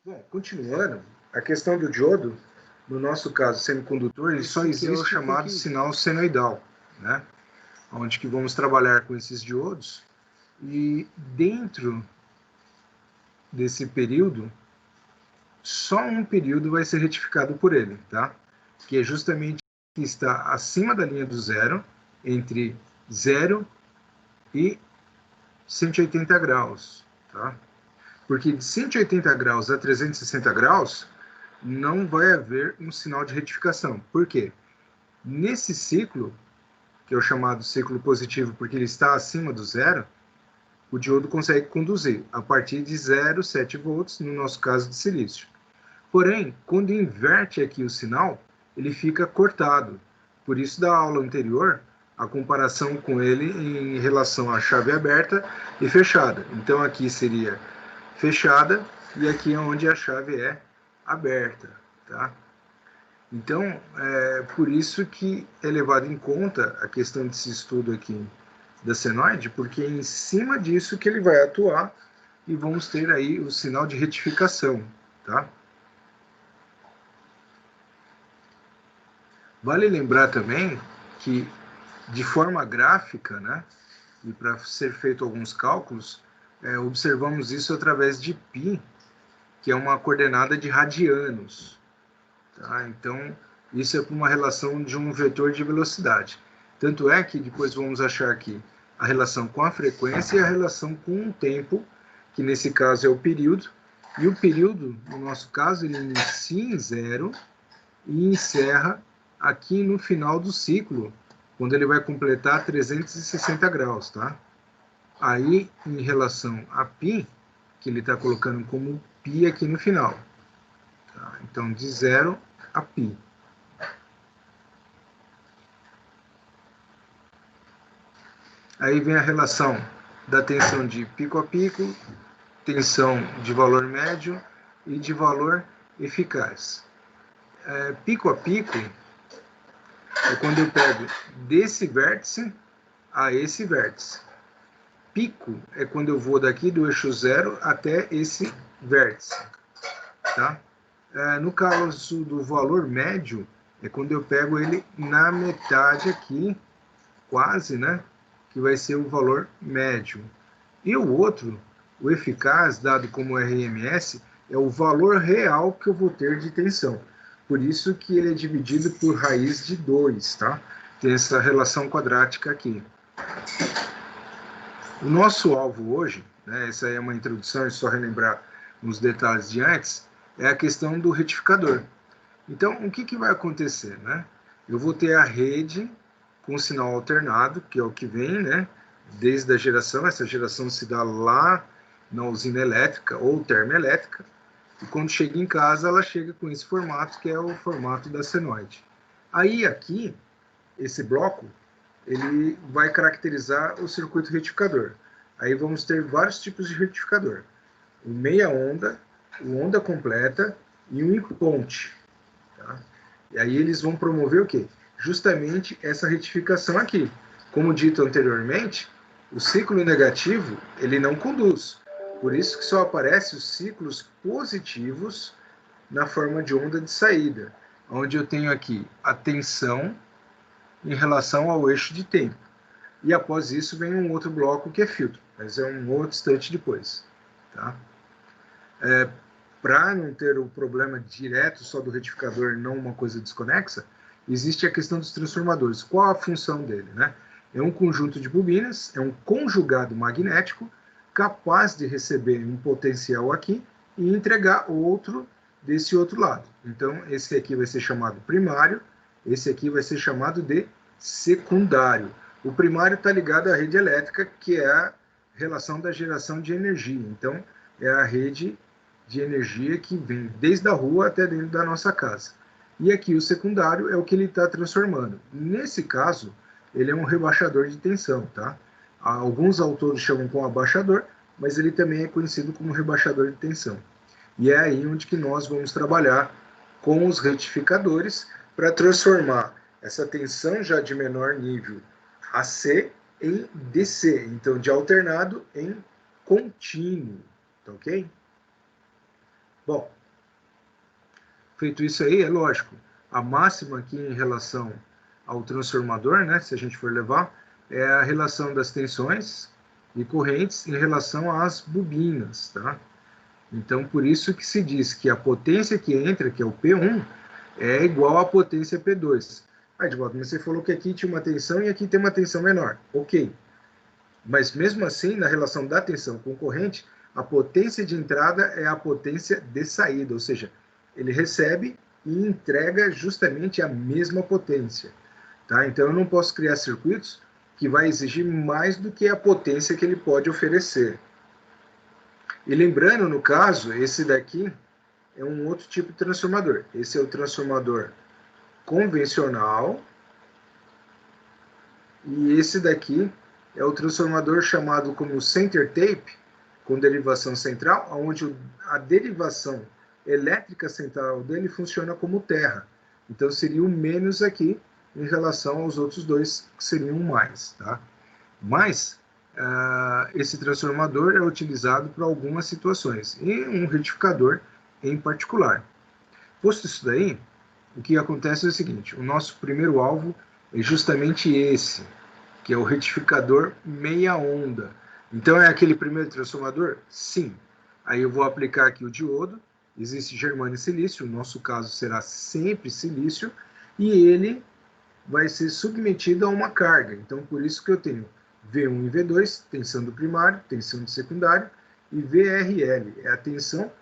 Bom, continuando, a questão do diodo, no nosso caso semicondutor, ele só existe o chamado sinal senoidal, né? Onde que vamos trabalhar com esses diodos e dentro desse período, só um período vai ser retificado por ele, tá? Que é justamente que está acima da linha do zero, entre 0 e 180 graus, tá? Porque de 180 graus a 360 graus, não vai haver um sinal de retificação. Por quê? Nesse ciclo, que é o chamado ciclo positivo, porque ele está acima do zero, o diodo consegue conduzir a partir de 0,7 volts, no nosso caso de silício. Porém, quando inverte aqui o sinal, ele fica cortado. Por isso, da aula anterior, a comparação com ele em relação à chave aberta e fechada. Então, aqui seria fechada e aqui é onde a chave é aberta, tá? Então, é por isso que é levado em conta a questão desse estudo aqui da senoide, porque é em cima disso que ele vai atuar e vamos ter aí o sinal de retificação, tá? Vale lembrar também que, de forma gráfica, né, e para ser feito alguns cálculos, observamos isso através de π, que é uma coordenada de radianos. Tá? Então, isso é uma relação de um vetor de velocidade. Tanto é que depois vamos achar aqui a relação com a frequência e a relação com o tempo, que nesse caso é o período. E o período, no nosso caso, ele inicia em zero e encerra aqui no final do ciclo, quando ele vai completar 360 graus, tá? Aí, em relação a π, que ele está colocando como π aqui no final. Tá? Então, de 0 a π. Aí vem a relação da tensão de pico a pico, tensão de valor médio e de valor eficaz. Pico a pico é quando eu pego desse vértice a esse vértice. Pico é quando eu vou daqui do eixo zero até esse vértice. Tá? No caso do valor médio, é quando eu pego ele na metade aqui, quase, né? Que vai ser o valor médio. E o outro, o eficaz, dado como RMS, é o valor real que eu vou ter de tensão. Por isso que ele é dividido por raiz de 2, tá? Tem essa relação quadrática aqui. O nosso alvo hoje, né, essa é uma introdução, é só relembrar uns detalhes de antes, é a questão do retificador. Então, o que vai acontecer? Né? Eu vou ter a rede com sinal alternado, que é o que vem, né, desde a geração. Essa geração se dá lá na usina elétrica ou termoelétrica, e quando chega em casa, ela chega com esse formato, que é o formato da senoide. Aí, aqui, esse bloco, ele vai caracterizar o circuito retificador. Aí vamos ter vários tipos de retificador. O meia onda, o onda completa e o imponte. Tá? E aí eles vão promover o quê? Justamente essa retificação aqui. Como dito anteriormente, o ciclo negativo, ele não conduz. Por isso que só aparecem os ciclos positivos na forma de onda de saída, onde eu tenho aqui a tensão em relação ao eixo de tempo. E após isso vem um outro bloco que é filtro, mas é um outro instante depois. Tá? Para não ter o problema direto só do retificador, não uma coisa desconexa, existe a questão dos transformadores. Qual a função dele? Né? É um conjunto de bobinas, é um conjugado magnético capaz de receber um potencial aqui e entregar outro desse outro lado. Então, esse aqui vai ser chamado primário, esse aqui vai ser chamado de secundário. O primário está ligado à rede elétrica, que é a relação da geração de energia. Então, é a rede de energia que vem desde a rua até dentro da nossa casa. E aqui o secundário é o que ele está transformando. Nesse caso, ele é um rebaixador de tensão, tá? Alguns autores chamam como abaixador, mas ele também é conhecido como rebaixador de tensão. E é aí onde que nós vamos trabalhar com os retificadores para transformar essa tensão já de menor nível AC em DC, então de alternado em contínuo, tá ok? Bom, feito isso aí, é lógico, a máxima aqui em relação ao transformador, né, se a gente for levar, é a relação das tensões e correntes em relação às bobinas, tá? Então, por isso que se diz que a potência que entra, que é o P1, é igual à potência P2. Edvaldo, mas você falou que aqui tinha uma tensão e aqui tem uma tensão menor. Ok. Mas mesmo assim, na relação da tensão com corrente, a potência de entrada é a potência de saída, ou seja, ele recebe e entrega justamente a mesma potência. Tá? Então, eu não posso criar circuitos que vai exigir mais do que a potência que ele pode oferecer. E lembrando, no caso, esse daqui é um outro tipo de transformador. Esse é o transformador convencional. E esse daqui é o transformador chamado como center tape, com derivação central, onde a derivação elétrica central dele funciona como terra. Então seria o menos aqui em relação aos outros dois, que seriam mais. Tá? Mas esse transformador é utilizado para algumas situações, e um retificador em particular. Posto isso daí, o que acontece é o seguinte: o nosso primeiro alvo é justamente esse, que é o retificador meia onda. Então é aquele primeiro transformador? Sim. Aí eu vou aplicar aqui o diodo, existe germânio e silício, no nosso caso será sempre silício, e ele vai ser submetido a uma carga. Então por isso que eu tenho V1 e V2, tensão do primário, tensão do secundário, e VRL, é a tensão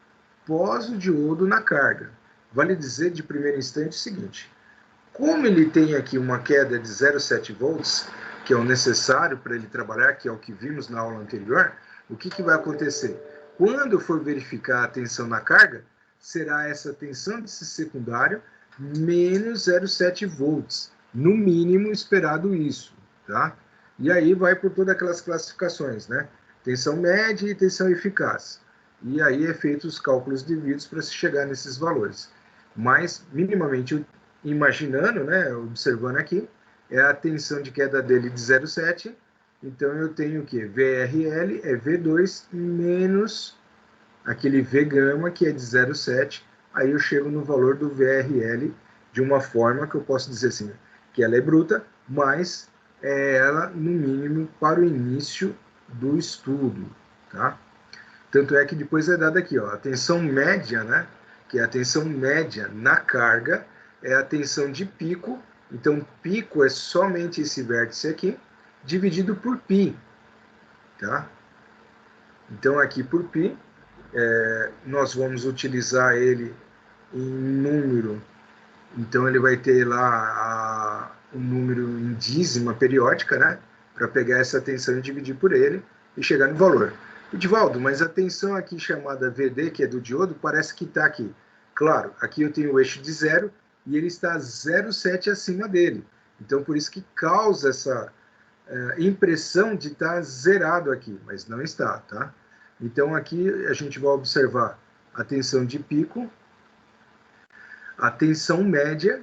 pós o diodo na carga. Vale dizer de primeiro instante o seguinte: como ele tem aqui uma queda de 0,7 volts, que é o necessário para ele trabalhar, que é o que vimos na aula anterior, o que vai acontecer? Quando eu for verificar a tensão na carga, será essa tensão desse secundário menos 0,7 volts, no mínimo esperado isso, tá? E aí vai por todas aquelas classificações, né? Tensão média e tensão eficaz. E aí é feito os cálculos devidos para se chegar nesses valores. Mas, minimamente imaginando, né, observando aqui, é a tensão de queda dele de 0,7, então eu tenho o que? VRL é V2 menos aquele V gama, que é de 0,7, aí eu chego no valor do VRL de uma forma que eu posso dizer assim, que ela é bruta, mas é ela, no mínimo, para o início do estudo, tá? Tanto é que depois é dado aqui, ó, a tensão média, né, que é a tensão média na carga, é a tensão de pico. Então, pico é somente esse vértice aqui, dividido por π. Tá? Então, aqui por π, nós vamos utilizar ele em número. Então, ele vai ter lá o número em dízima periódica, né? Para pegar essa tensão e dividir por ele e chegar no valor. Edivaldo, mas a tensão aqui chamada VD, que é do diodo, parece que está aqui. Claro, aqui eu tenho o eixo de zero e ele está 0,7 acima dele. Então, por isso que causa essa impressão de estar zerado aqui, mas não está, tá? Então, aqui a gente vai observar a tensão de pico, a tensão média,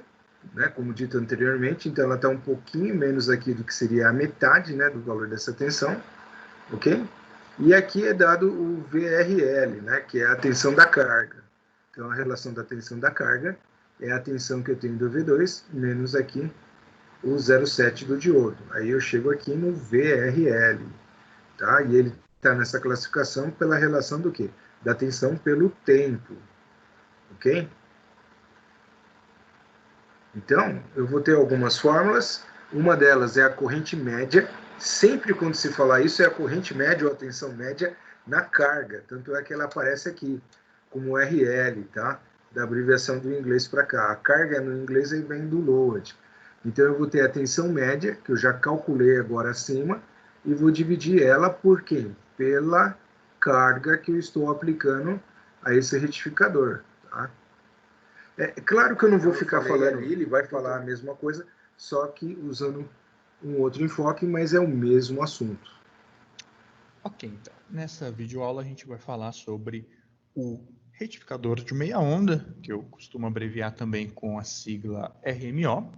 né, como dito anteriormente, então ela está um pouquinho menos aqui do que seria a metade, né, do valor dessa tensão, ok? E aqui é dado o VRL, né, que é a tensão da carga. Então, a relação da tensão da carga é a tensão que eu tenho do V2 menos aqui o 0,7 do diodo. Aí eu chego aqui no VRL, tá? E ele está nessa classificação pela relação do quê? Da tensão pelo tempo, ok? Então, eu vou ter algumas fórmulas. Uma delas é a corrente média. Sempre quando se falar isso, é a corrente média ou a tensão média na carga. Tanto é que ela aparece aqui como RL, tá? Da abreviação do inglês para cá. A carga no inglês aí vem do load. Então, eu vou ter a tensão média, que eu já calculei agora acima, e vou dividir ela por quem? Pela carga que eu estou aplicando a esse retificador, tá? É claro que eu não vou ficar falando, ele vai falar a mesma coisa, só que usando um outro enfoque, mas é o mesmo assunto. Ok, então, nessa videoaula a gente vai falar sobre o retificador de meia onda, que eu costumo abreviar também com a sigla RMO.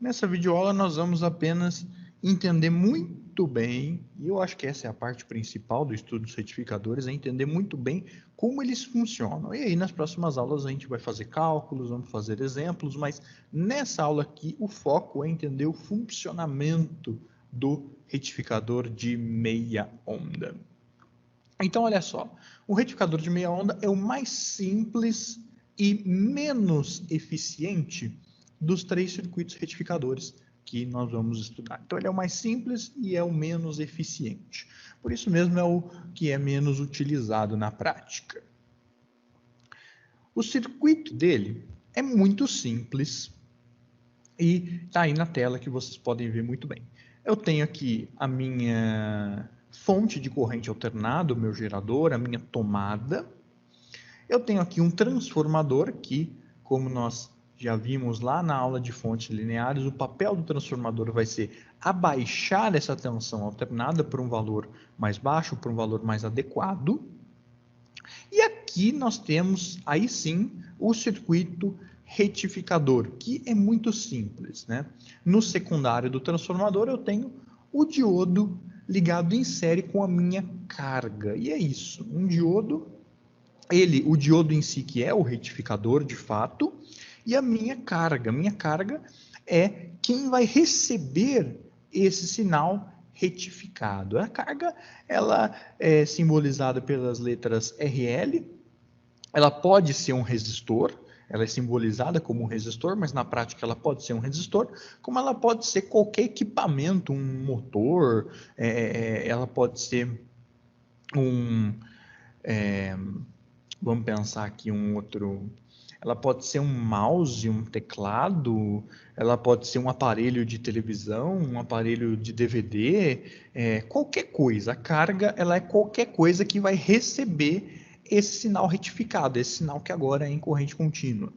Nessa videoaula nós vamos apenas entender muito muito bem, e eu acho que essa é a parte principal do estudo dos retificadores, é entender muito bem como eles funcionam. E aí nas próximas aulas a gente vai fazer cálculos, vamos fazer exemplos, mas nessa aula aqui o foco é entender o funcionamento do retificador de meia onda. Então, olha só, o retificador de meia onda é o mais simples e menos eficiente dos 3 circuitos retificadores que nós vamos estudar. Então, ele é o mais simples e é o menos eficiente. Por isso mesmo é o que é menos utilizado na prática. O circuito dele é muito simples e está aí na tela que vocês podem ver muito bem. Eu tenho aqui a minha fonte de corrente alternada, o meu gerador, a minha tomada. Eu tenho aqui um transformador que, como nós já vimos lá na aula de fontes lineares, o papel do transformador vai ser abaixar essa tensão alternada para um valor mais baixo, para um valor mais adequado. E aqui nós temos, aí sim, o circuito retificador, que é muito simples, né? No secundário do transformador eu tenho o diodo ligado em série com a minha carga. E é isso, um diodo, o diodo em si que é o retificador de fato, e a minha carga é quem vai receber esse sinal retificado. A carga, ela é simbolizada pelas letras RL, ela pode ser um resistor, ela é simbolizada como um resistor, mas na prática ela pode ser um resistor, como ela pode ser qualquer equipamento, um motor, ela pode ser um, vamos pensar aqui um outro, ela pode ser um mouse, um teclado, ela pode ser um aparelho de televisão, um aparelho de DVD, qualquer coisa. A carga, ela é qualquer coisa que vai receber esse sinal retificado, esse sinal que agora é em corrente contínua.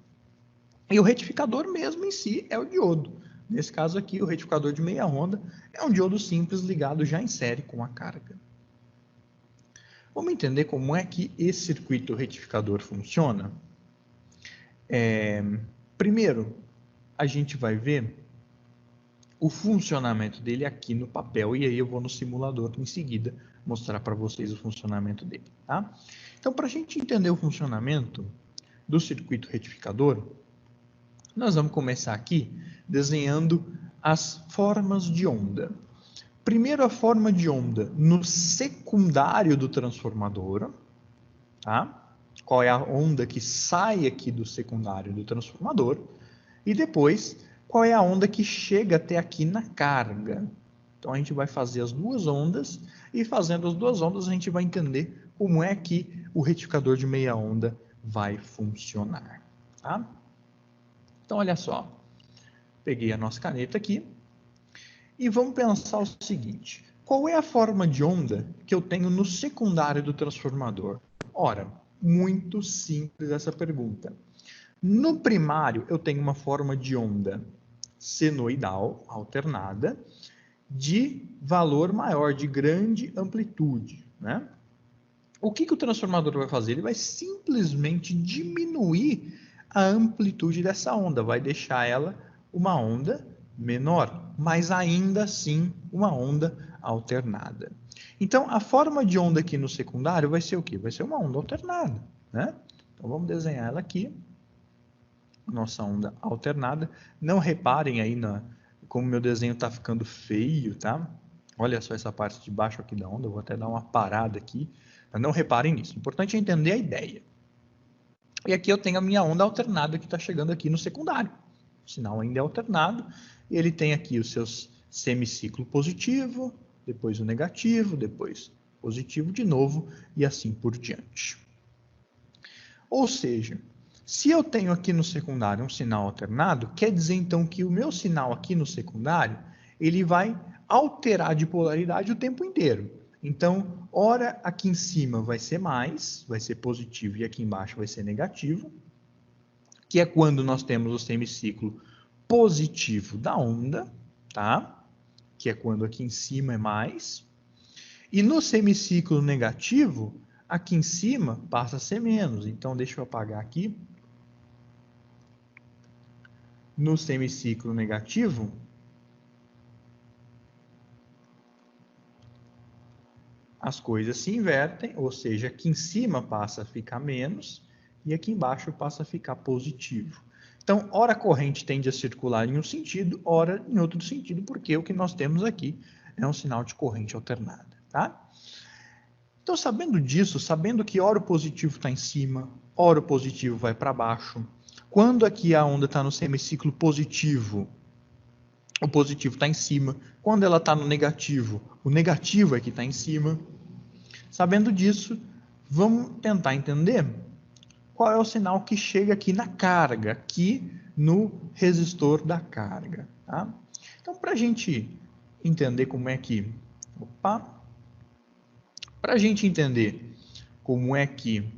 E o retificador mesmo em si é o diodo. Nesse caso aqui, o retificador de meia onda é um diodo simples ligado já em série com a carga. Vamos entender como é que esse circuito retificador funciona? Primeiro, a gente vai ver o funcionamento dele aqui no papel, e aí eu vou no simulador em seguida mostrar para vocês o funcionamento dele. Tá? Então, para a gente entender o funcionamento do circuito retificador, nós vamos começar aqui desenhando as formas de onda. Primeiro, a forma de onda no secundário do transformador, tá? Qual é a onda que sai aqui do secundário do transformador, e depois, qual é a onda que chega até aqui na carga. Então, a gente vai fazer as duas ondas, e fazendo as duas ondas, a gente vai entender como é que o retificador de meia onda vai funcionar. Tá? Então, olha só. Peguei a nossa caneta aqui, e vamos pensar o seguinte. Qual é a forma de onda que eu tenho no secundário do transformador? Ora, muito simples essa pergunta. No primário, eu tenho uma forma de onda senoidal, alternada, de valor maior, de grande amplitude. Né? O que o transformador vai fazer? Ele vai simplesmente diminuir a amplitude dessa onda, vai deixar ela uma onda menor, mas ainda assim uma onda alternada. Então, a forma de onda aqui no secundário vai ser o quê? Vai ser uma onda alternada. Né? Então, vamos desenhar ela aqui. Nossa onda alternada. Não reparem aí como meu desenho está ficando feio, tá? Olha só essa parte de baixo aqui da onda. Eu vou até dar uma parada aqui. Mas não reparem nisso. O importante é entender a ideia. E aqui eu tenho a minha onda alternada que está chegando aqui no secundário. O sinal ainda é alternado. E ele tem aqui os seus semiciclo positivo, depois o negativo, depois positivo de novo e assim por diante. Ou seja, se eu tenho aqui no secundário um sinal alternado, quer dizer então que o meu sinal aqui no secundário, ele vai alterar de polaridade o tempo inteiro. Então, ora aqui em cima vai ser mais, vai ser positivo, e aqui embaixo vai ser negativo, que é quando nós temos o semiciclo positivo da onda, tá? Que é quando aqui em cima é mais. E no semiciclo negativo, aqui em cima passa a ser menos. Então, deixa eu apagar aqui. No semiciclo negativo, as coisas se invertem, ou seja, aqui em cima passa a ficar menos e aqui embaixo passa a ficar positivo. Então, ora a corrente tende a circular em um sentido, ora em outro sentido, porque o que nós temos aqui é um sinal de corrente alternada, tá? Então, sabendo disso, sabendo que ora o positivo está em cima, ora o positivo vai para baixo, quando aqui a onda está no semiciclo positivo, o positivo está em cima, quando ela está no negativo, o negativo é que está em cima. Sabendo disso, vamos tentar entender qual é o sinal que chega aqui na carga, aqui no resistor da carga. Tá? Então, para a gente entender como é que... Para a gente entender como é que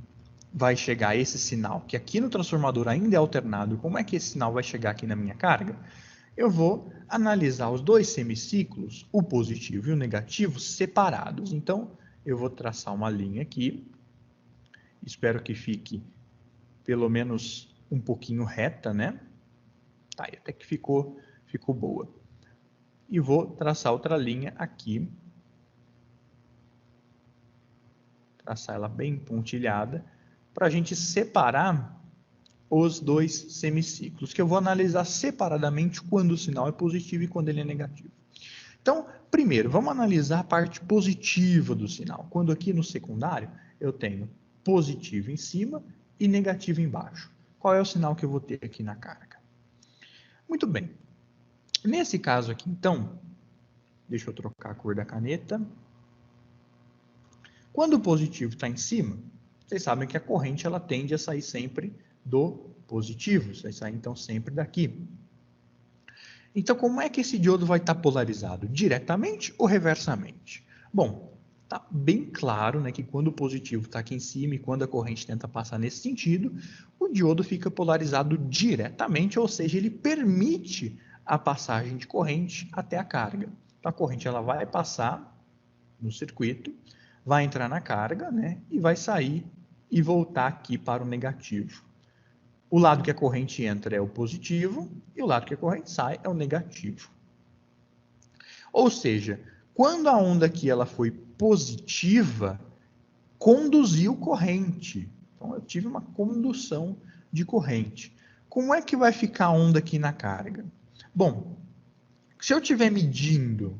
vai chegar esse sinal, que aqui no transformador ainda é alternado, como é que esse sinal vai chegar aqui na minha carga, eu vou analisar os dois semiciclos, o positivo e o negativo, separados. Então, eu vou traçar uma linha aqui, espero que fique pelo menos um pouquinho reta, né? Tá, até que ficou boa. E vou traçar outra linha aqui, traçar ela bem pontilhada, para a gente separar os dois semiciclos, que eu vou analisar separadamente quando o sinal é positivo e quando ele é negativo. Então, primeiro, vamos analisar a parte positiva do sinal. Quando aqui no secundário eu tenho positivo em cima e negativo embaixo. Qual é o sinal que eu vou ter aqui na carga? Muito bem. Nesse caso aqui, então, deixa eu trocar a cor da caneta. Quando o positivo está em cima, vocês sabem que a corrente ela tende a sair sempre do positivo. Vai sair, então, sempre daqui. Então, como é que esse diodo vai estar polarizado? Diretamente ou reversamente? Bom, está bem claro, né, que quando o positivo está aqui em cima e quando a corrente tenta passar nesse sentido, o diodo fica polarizado diretamente, ou seja, ele permite a passagem de corrente até a carga. Então, a corrente ela vai passar no circuito, vai entrar na carga, né, e vai sair e voltar aqui para o negativo. O lado que a corrente entra é o positivo e o lado que a corrente sai é o negativo. Ou seja, quando a onda aqui ela foi positiva, conduziu corrente. Então, eu tive uma condução de corrente. Como é que vai ficar a onda aqui na carga? Bom, se eu estiver medindo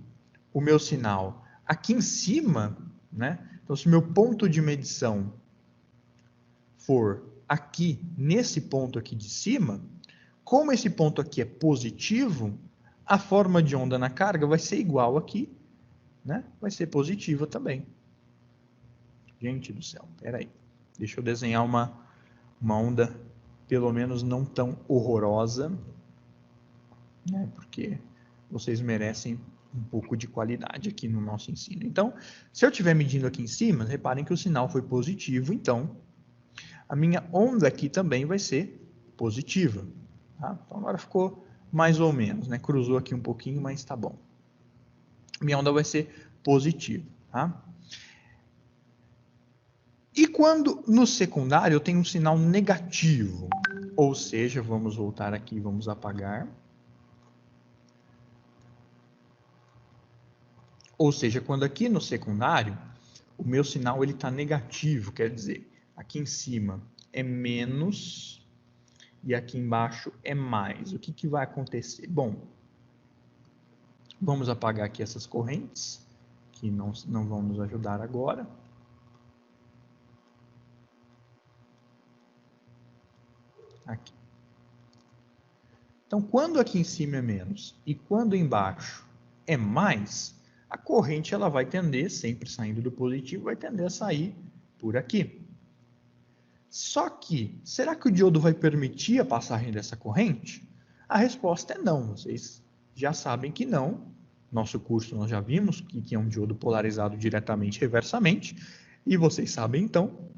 o meu sinal aqui em cima, né? Então, se o meu ponto de medição for aqui, nesse ponto aqui de cima, como esse ponto aqui é positivo, a forma de onda na carga vai ser igual aqui, né? Vai ser positiva também. Gente do céu, peraí. Deixa eu desenhar uma onda, pelo menos não tão horrorosa, né? Porque vocês merecem um pouco de qualidade aqui no nosso ensino. Então, se eu estiver medindo aqui em cima, reparem que o sinal foi positivo, então a minha onda aqui também vai ser positiva. Tá? Então, agora ficou mais ou menos, né? Cruzou aqui um pouquinho, mas tá bom. Minha onda vai ser positiva. Tá? E quando no secundário eu tenho um sinal negativo, ou seja, vamos voltar aqui, vamos apagar. Ou seja, quando aqui no secundário, o meu sinal ele está negativo, quer dizer, aqui em cima é menos e aqui embaixo é mais. O que, que vai acontecer? Bom, vamos apagar aqui essas correntes, que não vão nos ajudar agora. Aqui. Então, quando aqui em cima é menos e quando embaixo é mais, a corrente ela vai tender, sempre saindo do positivo, vai tender a sair por aqui. Só que, será que o diodo vai permitir a passagem dessa corrente? A resposta é não. Vocês já sabem que não. Nosso curso nós já vimos que é um diodo polarizado diretamente e reversamente. E vocês sabem, então,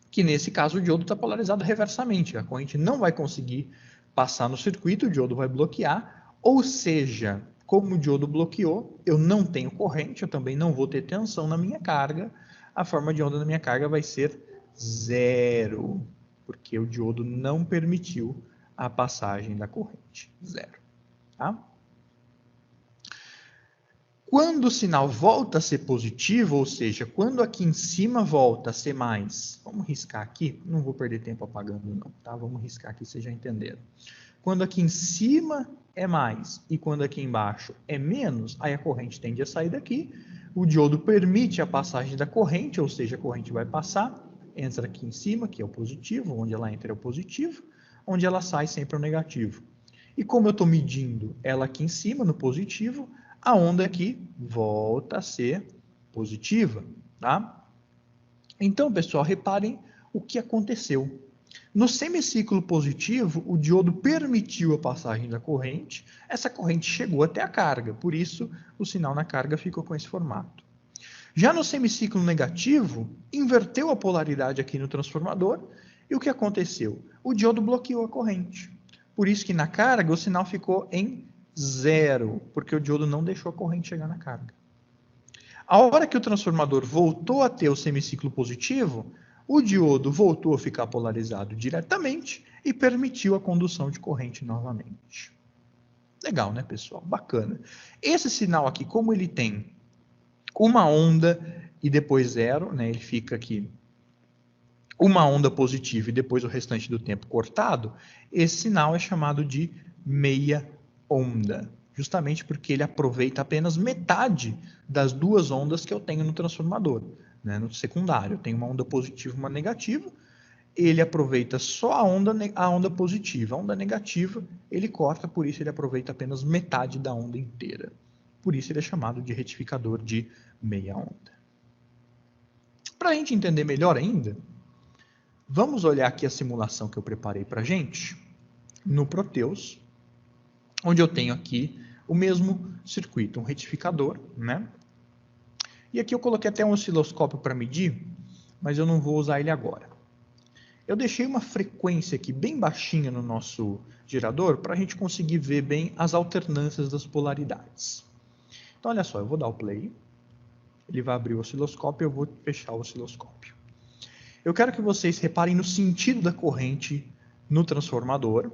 que nesse caso o diodo está polarizado reversamente. A corrente não vai conseguir passar no circuito, o diodo vai bloquear. Ou seja, como o diodo bloqueou, eu não tenho corrente, eu também não vou ter tensão na minha carga. A forma de onda na minha carga vai ser zero, porque o diodo não permitiu a passagem da corrente. Zero. Tá? Quando o sinal volta a ser positivo, ou seja, quando aqui em cima volta a ser mais, vamos riscar aqui, não vou perder tempo apagando não, tá? Vamos riscar aqui, vocês já entenderam. Quando aqui em cima é mais e quando aqui embaixo é menos, aí a corrente tende a sair daqui, o diodo permite a passagem da corrente, ou seja, a corrente vai passar, entra aqui em cima, que é o positivo, onde ela entra é o positivo, onde ela sai sempre é o negativo. E como eu estou medindo ela aqui em cima, no positivo, a onda aqui volta a ser positiva, tá? Então, pessoal, reparem o que aconteceu. No semiciclo positivo, o diodo permitiu a passagem da corrente, essa corrente chegou até a carga, por isso o sinal na carga ficou com esse formato. Já no semiciclo negativo, inverteu a polaridade aqui no transformador, e o que aconteceu? O diodo bloqueou a corrente. Por isso que na carga o sinal ficou em zero, porque o diodo não deixou a corrente chegar na carga. A hora que o transformador voltou a ter o semiciclo positivo, o diodo voltou a ficar polarizado diretamente e permitiu a condução de corrente novamente. Legal, né, pessoal? Bacana. Esse sinal aqui, como ele tem uma onda e depois zero, né, ele fica aqui uma onda positiva e depois o restante do tempo cortado, esse sinal é chamado de meia onda, justamente porque ele aproveita apenas metade das duas ondas que eu tenho no transformador. Né? No secundário, eu tenho uma onda positiva e uma negativa, ele aproveita só a onda positiva. A onda negativa, ele corta, por isso ele aproveita apenas metade da onda inteira. Por isso ele é chamado de retificador de meia onda. Para a gente entender melhor ainda, vamos olhar aqui a simulação que eu preparei para a gente no Proteus, onde eu tenho aqui o mesmo circuito, um retificador, né? E aqui eu coloquei até um osciloscópio para medir, mas eu não vou usar ele agora. Eu deixei uma frequência aqui bem baixinha no nosso gerador para a gente conseguir ver bem as alternâncias das polaridades. Então, olha só, eu vou dar o play, ele vai abrir o osciloscópio e eu vou fechar o osciloscópio. Eu quero que vocês reparem no sentido da corrente no transformador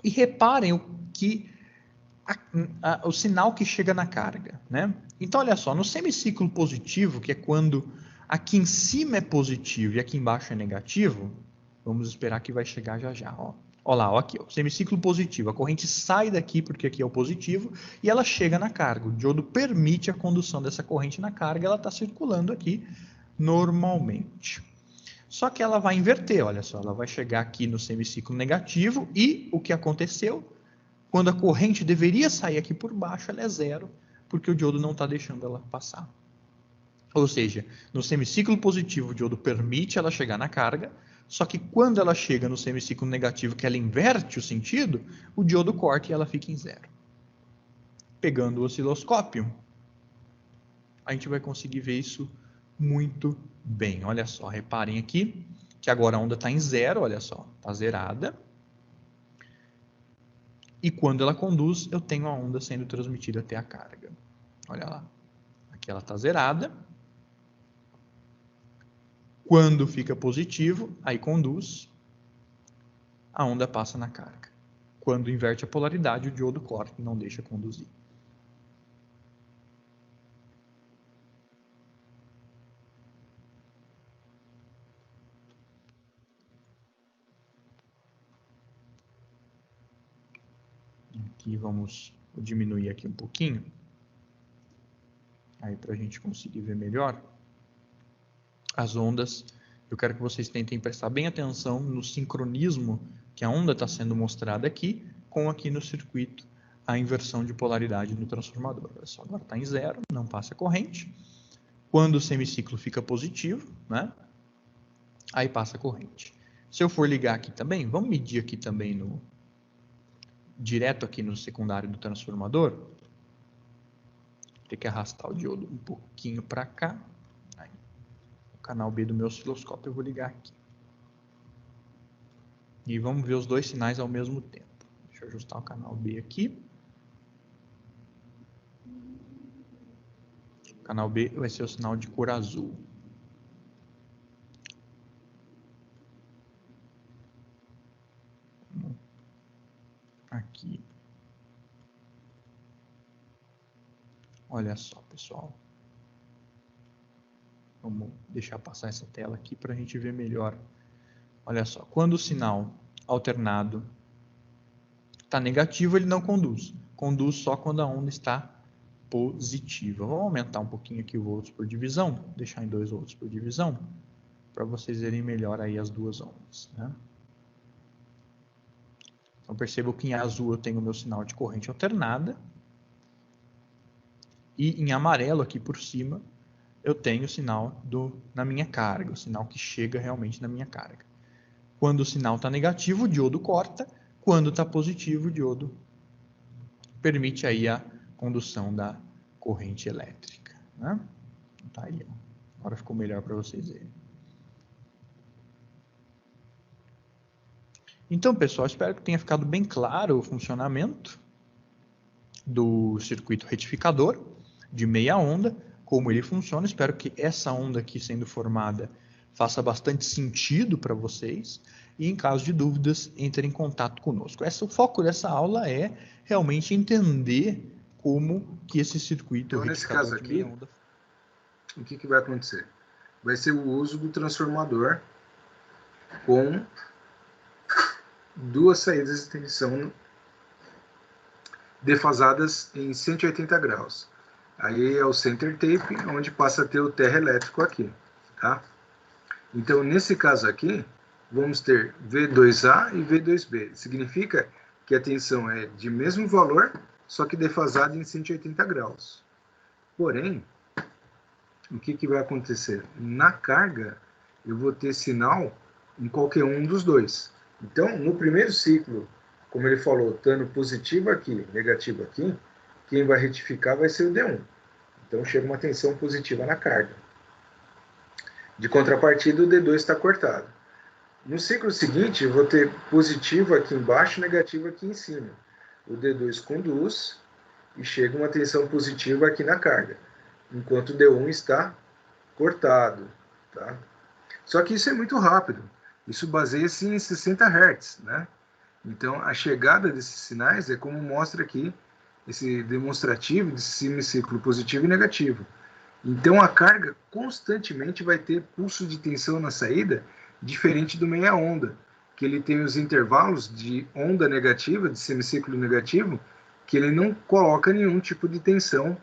e reparem o sinal que chega na carga. Né? Então, olha só, no semiciclo positivo, que é quando aqui em cima é positivo e aqui embaixo é negativo, vamos esperar que vai chegar já já. Ó. Olha lá, ó, aqui, ó, semiciclo positivo. A corrente sai daqui porque aqui é o positivo e ela chega na carga. O diodo permite a condução dessa corrente na carga, ela está circulando aqui normalmente. Só que ela vai inverter, olha só, ela vai chegar aqui no semiciclo negativo e o que aconteceu? Quando a corrente deveria sair aqui por baixo, ela é zero, porque o diodo não está deixando ela passar. Ou seja, no semiciclo positivo, o diodo permite ela chegar na carga, só que quando ela chega no semiciclo negativo, que ela inverte o sentido, o diodo corta e ela fica em zero. Pegando o osciloscópio, a gente vai conseguir ver isso muito bem. Olha só, reparem aqui que agora a onda está em zero, olha só, está zerada. E quando ela conduz, eu tenho a onda sendo transmitida até a carga. Olha lá, aqui ela está zerada. Quando fica positivo, aí conduz, a onda passa na carga. Quando inverte a polaridade, o diodo corta e não deixa conduzir. Aqui vou diminuir aqui um pouquinho, aí para a gente conseguir ver melhor as ondas. Eu quero que vocês tentem prestar bem atenção no sincronismo que a onda está sendo mostrada aqui, com aqui no circuito a inversão de polaridade no transformador. Olha só, agora está em zero, não passa corrente. Quando o semiciclo fica positivo, né? Aí passa a corrente. Se eu for ligar aqui também, vamos medir aqui também direto aqui no secundário do transformador. Vou ter que arrastar o diodo um pouquinho para cá. Aí, o canal B do meu osciloscópio eu vou ligar aqui. E vamos ver os dois sinais ao mesmo tempo. Deixa eu ajustar o canal B aqui. O canal B vai ser o sinal de cor azul. Aqui. Olha só, pessoal. Vamos deixar passar essa tela aqui para a gente ver melhor. Olha só, quando o sinal alternado está negativo, ele não conduz. Conduz só quando a onda está positiva. Vamos aumentar um pouquinho aqui o volts por divisão, deixar em 2 volts por divisão, para vocês verem melhor aí as duas ondas, né? Então percebam que em azul eu tenho o meu sinal de corrente alternada, e em amarelo aqui por cima eu tenho o sinal na minha carga, o sinal que chega realmente na minha carga. Quando o sinal está negativo, o diodo corta. Quando está positivo, o diodo permite aí a condução da corrente elétrica, né? Tá aí, ó. Agora ficou melhor para vocês verem. Então, pessoal, espero que tenha ficado bem claro o funcionamento do circuito retificador de meia onda, como ele funciona. Espero que essa onda aqui sendo formada faça bastante sentido para vocês. E em caso de dúvidas, entrem em contato conosco. O foco dessa aula é realmente entender como que esse circuito então, nesse caso aqui, o que vai acontecer? Vai ser o uso do transformador com duas saídas de tensão defasadas em 180 graus. Aí é o center tape, onde passa a ter o terra elétrico aqui, tá? Então, nesse caso aqui, vamos ter V2A e V2B. Significa que a tensão é de mesmo valor, só que defasada em 180 graus. Porém, o que vai acontecer? Na carga, eu vou ter sinal em qualquer um dos dois. Então, no primeiro ciclo, como ele falou, estando positivo aqui, negativo aqui, quem vai retificar vai ser o D1. Então, chega uma tensão positiva na carga. De contrapartida, o D2 está cortado. No ciclo seguinte, eu vou ter positivo aqui embaixo e negativo aqui em cima. O D2 conduz e chega uma tensão positiva aqui na carga, enquanto o D1 está cortado. Tá? Só que isso é muito rápido. Isso baseia-se em 60 Hz. Né? Então, a chegada desses sinais é como mostra aqui esse demonstrativo de semiciclo positivo e negativo. Então, a carga constantemente vai ter pulso de tensão na saída diferente do meia onda, que ele tem os intervalos de onda negativa, de semiciclo negativo, que ele não coloca nenhum tipo de tensão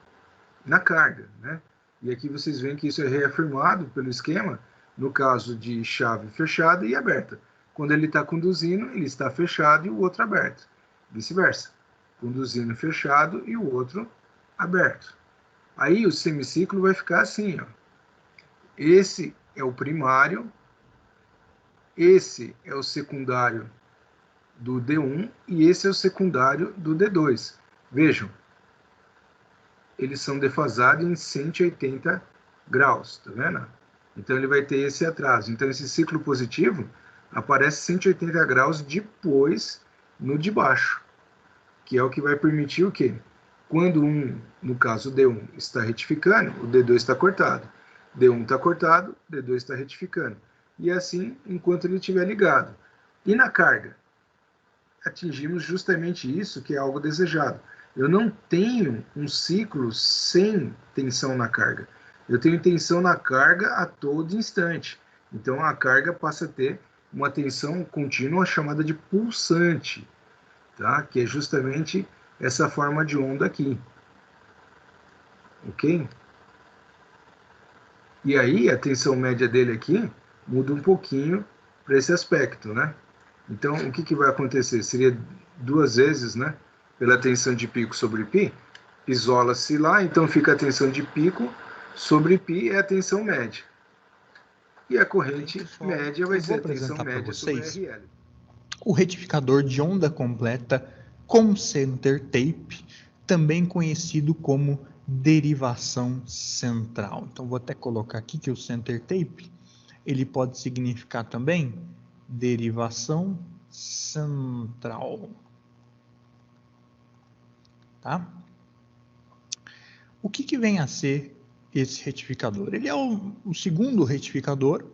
na carga. Né? E aqui vocês veem que isso é reafirmado pelo esquema no caso de chave fechada e aberta. Quando ele está conduzindo, ele está fechado e o outro aberto. Vice-versa. Conduzindo fechado e o outro aberto. Aí o semiciclo vai ficar assim, ó. Esse é o primário, esse é o secundário do D1 e esse é o secundário do D2. Vejam, eles são defasados em 180 graus, tá vendo? Então ele vai ter esse atraso. Então esse ciclo positivo aparece 180 graus depois no de baixo, que é o que vai permitir o quê? Quando no caso o D1 está retificando, o D2 está cortado. D1 está cortado, D2 está retificando. E assim, enquanto ele estiver ligado. E na carga? Atingimos justamente isso, que é algo desejado. Eu não tenho um ciclo sem tensão na carga. Eu tenho tensão na carga a todo instante. Então a carga passa a ter uma tensão contínua chamada de pulsante, tá? Que é justamente essa forma de onda aqui. Ok? E aí a tensão média dele aqui muda um pouquinho para esse aspecto, né? Então o que vai acontecer? Seria duas vezes, né? Pela tensão de pico sobre π, isola-se lá, então fica a tensão de pico sobre π é a tensão média. E a corrente média vai ser a tensão média sobre RL. O retificador de onda completa com center tape, também conhecido como derivação central. Então vou até colocar aqui que o center tape, ele pode significar também derivação central. Tá? O que vem a ser esse retificador? Ele é o segundo retificador.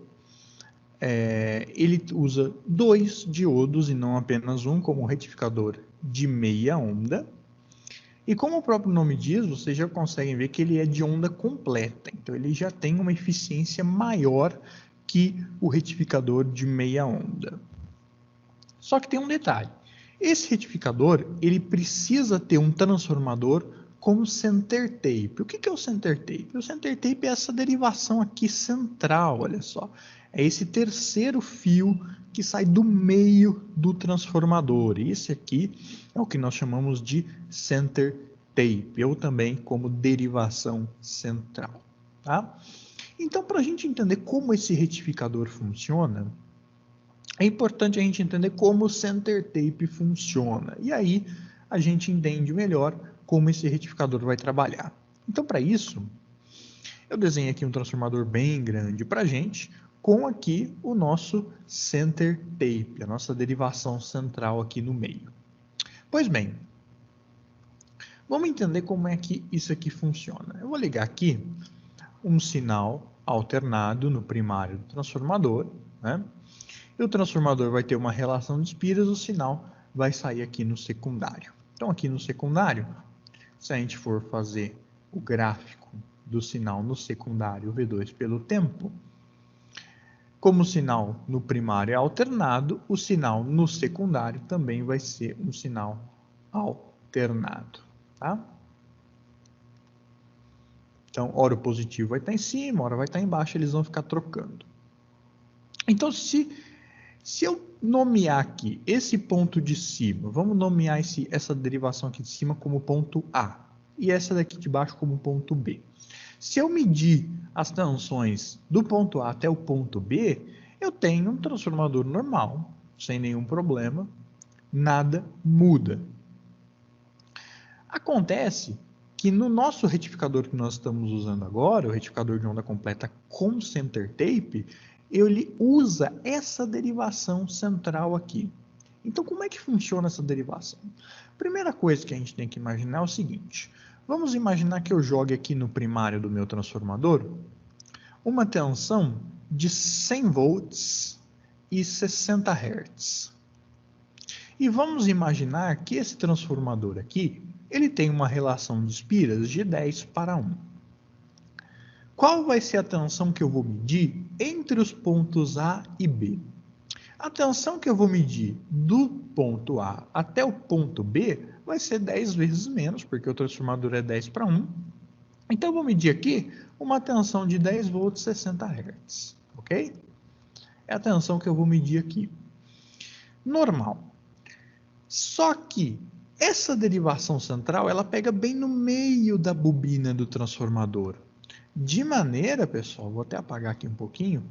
Ele usa 2 diodos e não apenas um como retificador de meia onda. E como o próprio nome diz, vocês já conseguem ver que ele é de onda completa. Então, ele já tem uma eficiência maior que o retificador de meia onda. Só que tem um detalhe. Esse retificador, ele precisa ter um transformador com center tape. O que é o center tape? O center tape é essa derivação aqui central, olha só. É esse terceiro fio que sai do meio do transformador. E esse aqui é o que nós chamamos de center tape, ou também como derivação central. Tá? Então, para a gente entender como esse retificador funciona, é importante a gente entender como o center tape funciona. E aí a gente entende melhor como esse retificador vai trabalhar. Então, para isso, eu desenhei aqui um transformador bem grande para a gente, com aqui o nosso center tape, a nossa derivação central aqui no meio. Pois bem, vamos entender como é que isso aqui funciona. Eu vou ligar aqui um sinal alternado no primário do transformador, né? E o transformador vai ter uma relação de espiras, o sinal vai sair aqui no secundário. Então, aqui no secundário, se a gente for fazer o gráfico do sinal no secundário V2 pelo tempo, como o sinal no primário é alternado, o sinal no secundário também vai ser um sinal alternado. Tá? Então, hora o positivo vai estar em cima, hora vai estar embaixo, eles vão ficar trocando. Então, se eu nomear aqui esse ponto de cima, vamos nomear essa derivação aqui de cima como ponto A, e essa daqui de baixo como ponto B. Se eu medir as tensões do ponto A até o ponto B, eu tenho um transformador normal, sem nenhum problema, nada muda. Acontece que no nosso retificador que nós estamos usando agora, o retificador de onda completa com center tape, ele usa essa derivação central aqui. Então, como é que funciona essa derivação? Primeira coisa que a gente tem que imaginar é o seguinte. Vamos imaginar que eu jogue aqui no primário do meu transformador uma tensão de 100 volts e 60 Hz. E vamos imaginar que esse transformador aqui, ele tem uma relação de espiras de 10:1. Qual vai ser a tensão que eu vou medir entre os pontos A e B? A tensão que eu vou medir do ponto A até o ponto B vai ser 10 vezes menos, porque o transformador é 10:1. Então, eu vou medir aqui uma tensão de 10 volts 60 Hz. Ok? É a tensão que eu vou medir aqui. Normal. Só que essa derivação central, ela pega bem no meio da bobina do transformador. De maneira, pessoal, vou até apagar aqui um pouquinho,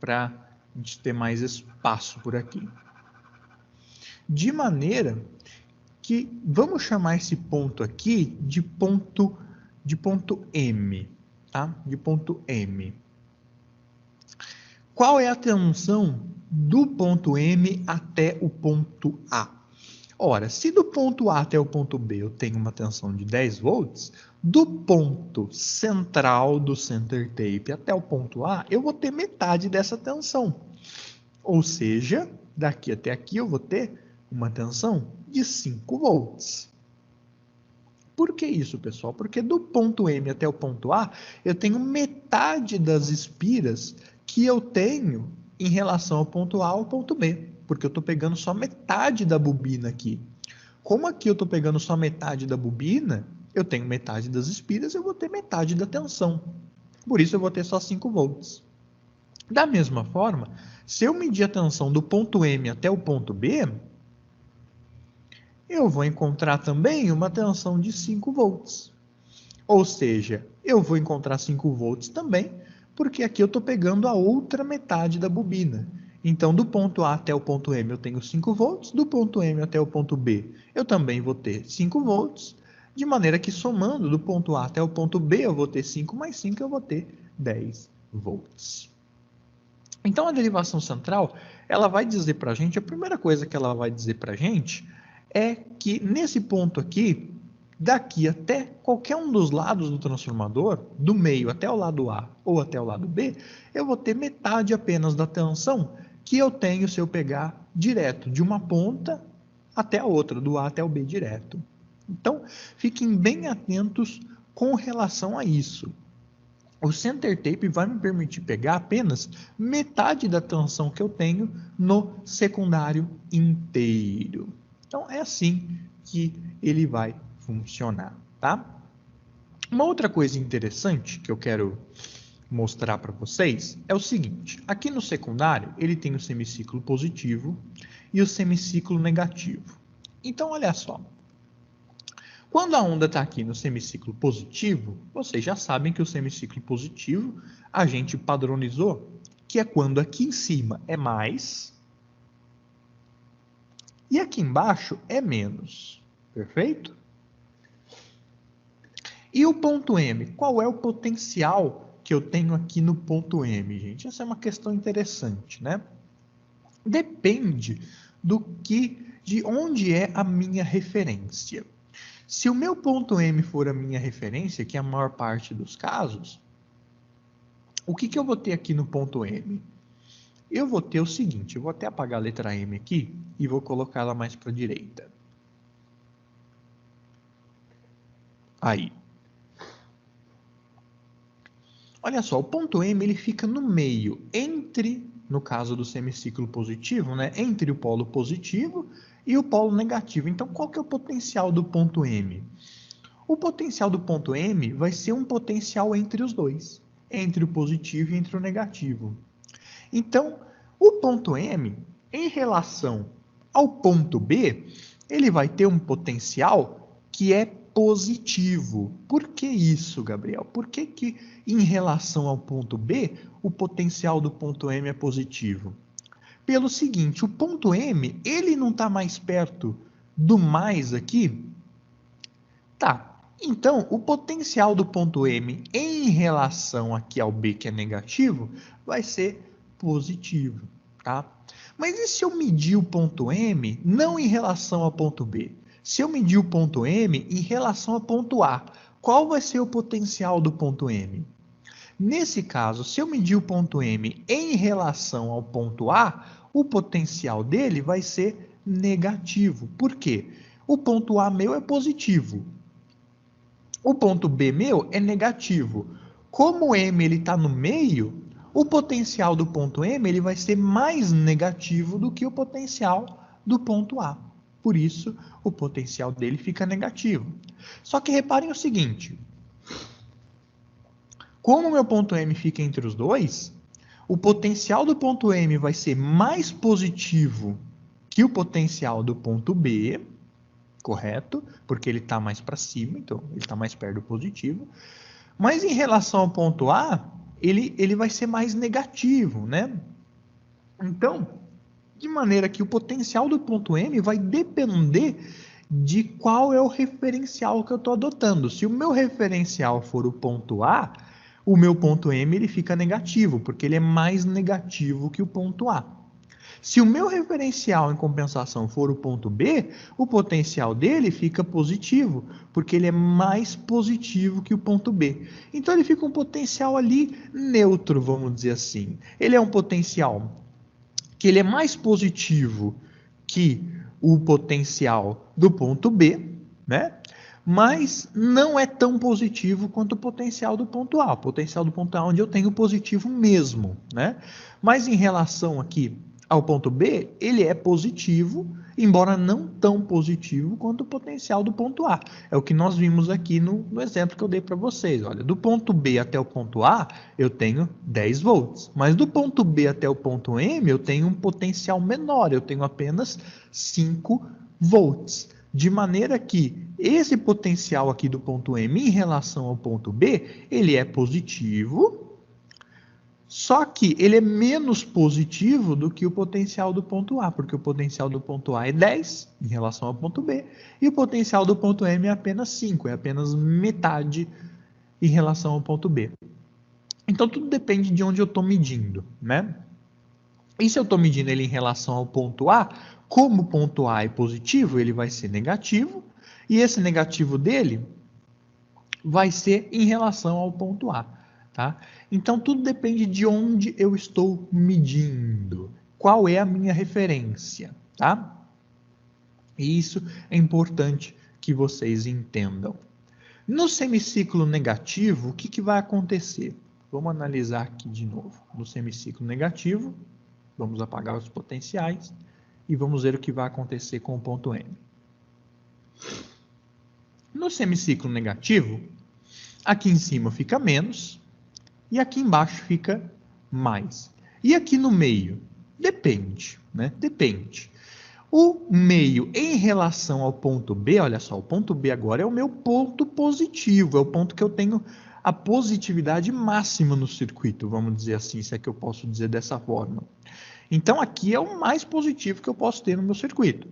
para a gente ter mais espaço por aqui. De maneira que, vamos chamar esse ponto aqui de ponto M. Tá? De ponto M. Qual é a tensão do ponto M até o ponto A? Ora, se do ponto A até o ponto B eu tenho uma tensão de 10 volts, do ponto central do center tape até o ponto A, eu vou ter metade dessa tensão. Ou seja, daqui até aqui eu vou ter uma tensão de 5 volts. Por que isso, pessoal? Porque do ponto M até o ponto A, eu tenho metade das espiras que eu tenho em relação ao ponto A ao ponto B, porque eu estou pegando só metade da bobina aqui. Como aqui eu estou pegando só metade da bobina, eu tenho metade das espiras, eu vou ter metade da tensão. Por isso eu vou ter só 5 volts. Da mesma forma, se eu medir a tensão do ponto M até o ponto B, eu vou encontrar também uma tensão de 5 volts. Ou seja, eu vou encontrar 5 volts também, porque aqui eu estou pegando a outra metade da bobina. Então, do ponto A até o ponto M eu tenho 5 volts, do ponto M até o ponto B eu também vou ter 5 volts, de maneira que somando do ponto A até o ponto B eu vou ter 5 mais 5, eu vou ter 10 volts. Então, a derivação central, ela vai dizer para a gente, a primeira coisa que ela vai dizer para a gente é que nesse ponto aqui, daqui até qualquer um dos lados do transformador, do meio até o lado A ou até o lado B, eu vou ter metade apenas da tensão que eu tenho se eu pegar direto de uma ponta até a outra, do A até o B direto. Então, fiquem bem atentos com relação a isso. O center tape vai me permitir pegar apenas metade da tensão que eu tenho no secundário inteiro. Então, é assim que ele vai funcionar, tá? Uma outra coisa interessante que eu quero mostrar para vocês é o seguinte. Aqui no secundário, ele tem o semiciclo positivo e o semiciclo negativo. Então, olha só. Quando a onda está aqui no semiciclo positivo, vocês já sabem que o semiciclo positivo a gente padronizou, que é quando aqui em cima é mais e aqui embaixo é menos. Perfeito? E o ponto M? Qual é o potencial que eu tenho aqui no ponto M, gente? Essa é uma questão interessante, né? Depende de onde é a minha referência. Se o meu ponto M for a minha referência, que é a maior parte dos casos, o que eu vou ter aqui no ponto M? Eu vou ter o seguinte, eu vou até apagar a letra M aqui e vou colocar ela mais para a direita. Aí. Olha só, o ponto M ele fica no meio, no caso do semiciclo positivo, né, entre o polo positivo e o polo negativo. Então, qual que é o potencial do ponto M? O potencial do ponto M vai ser um potencial entre os dois, entre o positivo e entre o negativo. Então, o ponto M, em relação ao ponto B, ele vai ter um potencial que é positivo. Por que isso, Gabriel? Por que em relação ao ponto B, o potencial do ponto M é positivo? Pelo seguinte, o ponto M, ele não está mais perto do mais aqui? Tá. Então, o potencial do ponto M em relação aqui ao B, que é negativo, vai ser positivo, tá? Mas e se eu medir o ponto M não em relação ao ponto B? Se eu medir o ponto M em relação ao ponto A, qual vai ser o potencial do ponto M? Nesse caso, se eu medir o ponto M em relação ao ponto A, o potencial dele vai ser negativo. Por quê? O ponto A meu é positivo. O ponto B meu é negativo. Como o M está no meio, o potencial do ponto M ele vai ser mais negativo do que o potencial do ponto A. Por isso, o potencial dele fica negativo. Só que reparem o seguinte. Como o meu ponto M fica entre os dois, o potencial do ponto M vai ser mais positivo que o potencial do ponto B, correto? Porque ele está mais para cima, então ele está mais perto do positivo. Mas em relação ao ponto A, ele vai ser mais negativo, né? Então, de maneira que o potencial do ponto M vai depender de qual é o referencial que eu estou adotando. Se o meu referencial for o ponto A, o meu ponto M ele fica negativo, porque ele é mais negativo que o ponto A. Se o meu referencial em compensação for o ponto B, o potencial dele fica positivo, porque ele é mais positivo que o ponto B. Então ele fica um potencial ali neutro, vamos dizer assim. Ele é um potencial que ele é mais positivo que o potencial do ponto B, né? Mas não é tão positivo quanto o potencial do ponto A. O potencial do ponto A onde eu tenho positivo mesmo, né? Mas em relação aqui ao ponto B, ele é positivo, embora não tão positivo quanto o potencial do ponto A. É o que nós vimos aqui no exemplo que eu dei para vocês. Olha, do ponto B até o ponto A, eu tenho 10 volts. Mas do ponto B até o ponto M, eu tenho um potencial menor, eu tenho apenas 5 volts. De maneira que esse potencial aqui do ponto M em relação ao ponto B, ele é positivo, só que ele é menos positivo do que o potencial do ponto A, porque o potencial do ponto A é 10 em relação ao ponto B, e o potencial do ponto M é apenas 5, é apenas metade em relação ao ponto B. Então, tudo depende de onde eu estou medindo, né? E se eu estou medindo ele em relação ao ponto A, como o ponto A é positivo, ele vai ser negativo, e esse negativo dele vai ser em relação ao ponto A. Tá? Então, tudo depende de onde eu estou medindo. Qual é a minha referência? Tá? E isso é importante que vocês entendam. No semiciclo negativo, o que vai acontecer? Vamos analisar aqui de novo. No semiciclo negativo, vamos apagar os potenciais e vamos ver o que vai acontecer com o ponto M. No semiciclo negativo, aqui em cima fica menos e aqui embaixo fica mais. E aqui no meio? Depende, né? Depende. O meio em relação ao ponto B, olha só, o ponto B agora é o meu ponto positivo, é o ponto que eu tenho a positividade máxima no circuito, vamos dizer assim, se é que eu posso dizer dessa forma. Então aqui é o mais positivo que eu posso ter no meu circuito.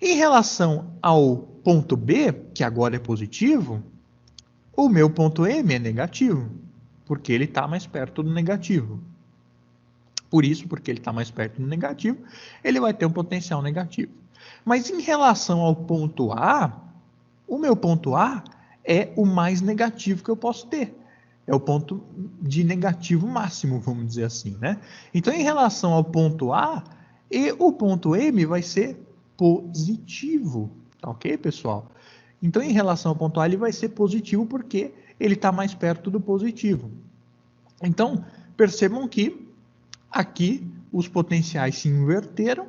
Em relação ao ponto B, que agora é positivo, o meu ponto M é negativo, porque ele está mais perto do negativo. Por isso, porque ele está mais perto do negativo, ele vai ter um potencial negativo. Mas em relação ao ponto A, o meu ponto A é o mais negativo que eu posso ter. É o ponto de negativo máximo, vamos dizer assim, né? Então, em relação ao ponto A, o ponto M vai ser positivo, tá ok, pessoal? Então, em relação ao ponto A, ele vai ser positivo porque ele está mais perto do positivo. Então, percebam que aqui os potenciais se inverteram,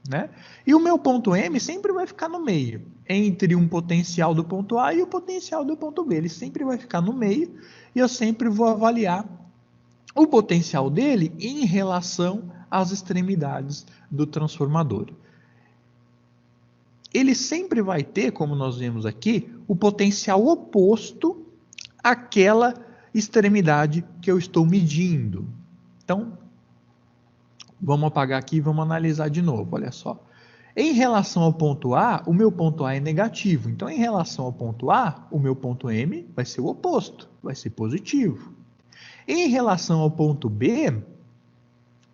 né? E o meu ponto M sempre vai ficar no meio, entre um potencial do ponto A e o potencial do ponto B. Ele sempre vai ficar no meio e eu sempre vou avaliar o potencial dele em relação às extremidades do transformador. Ele sempre vai ter, como nós vemos aqui, o potencial oposto àquela extremidade que eu estou medindo. Então, vamos apagar aqui e vamos analisar de novo, olha só. Em relação ao ponto A, o meu ponto A é negativo. Então, em relação ao ponto A, o meu ponto M vai ser o oposto, vai ser positivo. Em relação ao ponto B,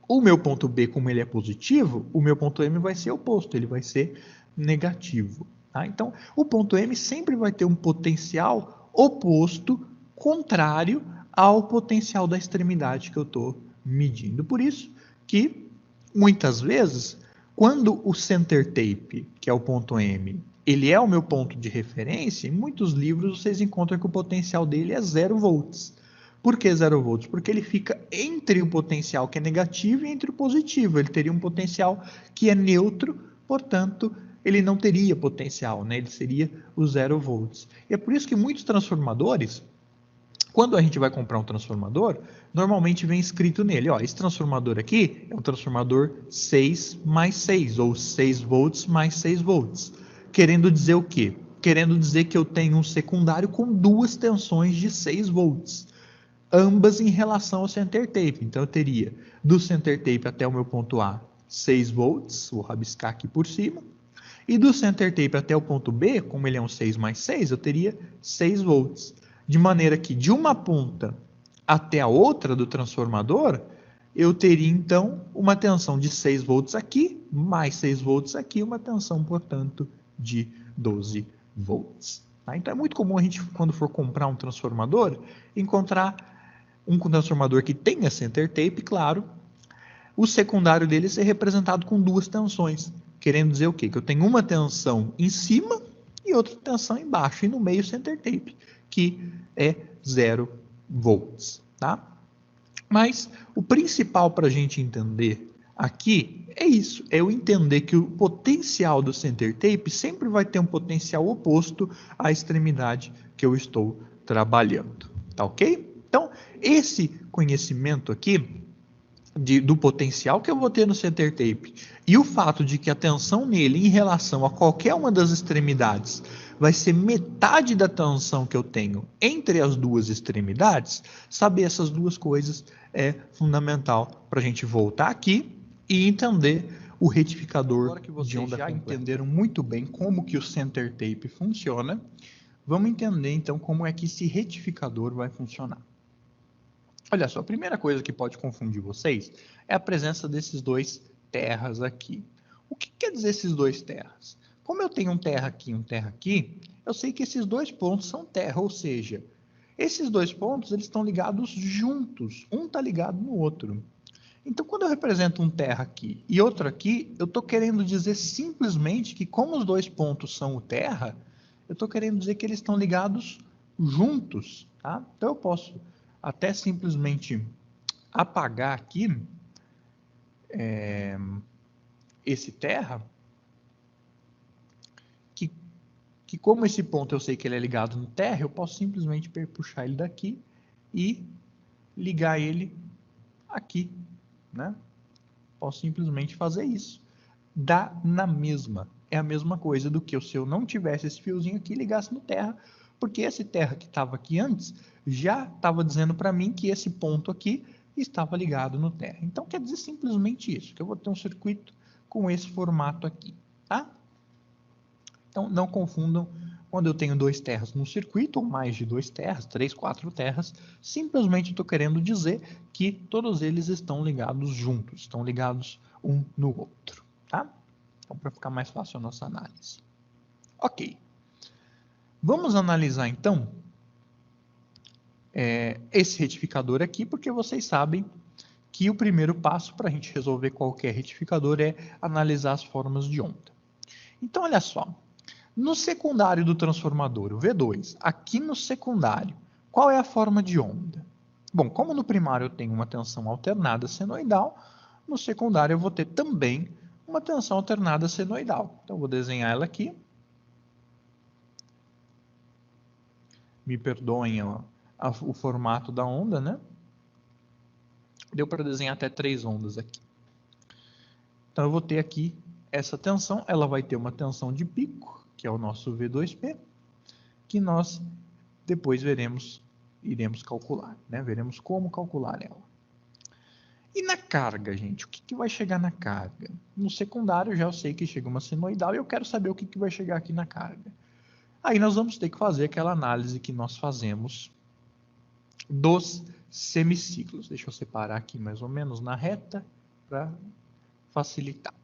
o meu ponto B, como ele é positivo, o meu ponto M vai ser oposto, ele vai ser negativo. Tá? Então, o ponto M sempre vai ter um potencial oposto, contrário ao potencial da extremidade que eu estou medindo. Por isso que, muitas vezes, quando o center tape, que é o ponto M, ele é o meu ponto de referência, em muitos livros vocês encontram que o potencial dele é 0 volts. Por que 0 volts? Porque ele fica entre o potencial que é negativo e entre o positivo. Ele teria um potencial que é neutro, portanto, ele não teria potencial, né? Ele seria o 0 volts. E é por isso que muitos transformadores, quando a gente vai comprar um transformador, normalmente vem escrito nele, ó, esse transformador aqui é um transformador 6 mais 6, ou 6 volts mais 6 volts. Querendo dizer o quê? Querendo dizer que eu tenho um secundário com duas tensões de 6 volts, ambas em relação ao center tape. Então, eu teria do center tape até o meu ponto A 6 volts, vou rabiscar aqui por cima, e do center tape até o ponto B, como ele é um 6 mais 6, eu teria 6 volts. De maneira que de uma ponta até a outra do transformador, eu teria então uma tensão de 6 volts aqui, mais 6 volts aqui, uma tensão, portanto, de 12 volts. Tá? Então é muito comum a gente, quando for comprar um transformador, encontrar um transformador que tenha center tape, claro, o secundário dele ser representado com duas tensões. Querendo dizer o quê? Que eu tenho uma tensão em cima e outra tensão embaixo, e no meio center tape, que é 0 volts. Tá? Mas o principal para a gente entender aqui é isso, é eu entender que o potencial do center tape sempre vai ter um potencial oposto à extremidade que eu estou trabalhando. Tá ok? Então, esse conhecimento aqui do potencial que eu vou ter no center tape e o fato de que a tensão nele em relação a qualquer uma das extremidades vai ser metade da tensão que eu tenho entre as duas extremidades, saber essas duas coisas é fundamental para a gente voltar aqui e entender o retificador. Agora que vocês já entenderam muito bem como que o center tape funciona, vamos entender então como é que esse retificador vai funcionar. Olha só, a primeira coisa que pode confundir vocês é a presença desses dois terras aqui. O que quer dizer esses dois terras? Como eu tenho um terra aqui e um terra aqui, eu sei que esses dois pontos são terra, ou seja, esses dois pontos eles estão ligados juntos, um está ligado no outro. Então, quando eu represento um terra aqui e outro aqui, eu estou querendo dizer simplesmente que como os dois pontos são o terra, eu estou querendo dizer que eles estão ligados juntos, tá? Então eu posso até simplesmente apagar aqui esse terra, que como esse ponto eu sei que ele é ligado no terra, eu posso simplesmente puxar ele daqui e ligar ele aqui, né? Posso simplesmente fazer isso. Dá na mesma. É a mesma coisa do que se eu não tivesse esse fiozinho aqui e ligasse no terra, porque esse terra que estava aqui antes já estava dizendo para mim que esse ponto aqui estava ligado no terra. Então quer dizer simplesmente isso, que eu vou ter um circuito com esse formato aqui, tá? Então não confundam quando eu tenho 2 terras no circuito, ou mais de 2 terras, 3, 4 terras, simplesmente estou querendo dizer que todos eles estão ligados juntos, estão ligados um no outro, tá? Então, para ficar mais fácil a nossa análise. Ok. Vamos analisar, então, esse retificador aqui, porque vocês sabem que o primeiro passo para a gente resolver qualquer retificador é analisar as formas de onda. Então, olha só. No secundário do transformador, o V2, aqui no secundário, qual é a forma de onda? Bom, como no primário eu tenho uma tensão alternada senoidal, no secundário eu vou ter também uma tensão alternada senoidal. Então, eu vou desenhar ela aqui. Me perdoem o formato da onda, né? Deu para desenhar até 3 ondas aqui. Então, eu vou ter aqui essa tensão, ela vai ter uma tensão de pico, que é o nosso V2P, que nós depois iremos calcular, né? Veremos como calcular ela. E na carga, gente, o que vai chegar na carga? No secundário já eu sei que chega uma senoidal e eu quero saber o que vai chegar aqui na carga. Aí nós vamos ter que fazer aquela análise que nós fazemos dos semiciclos. Deixa eu separar aqui mais ou menos na reta para facilitar.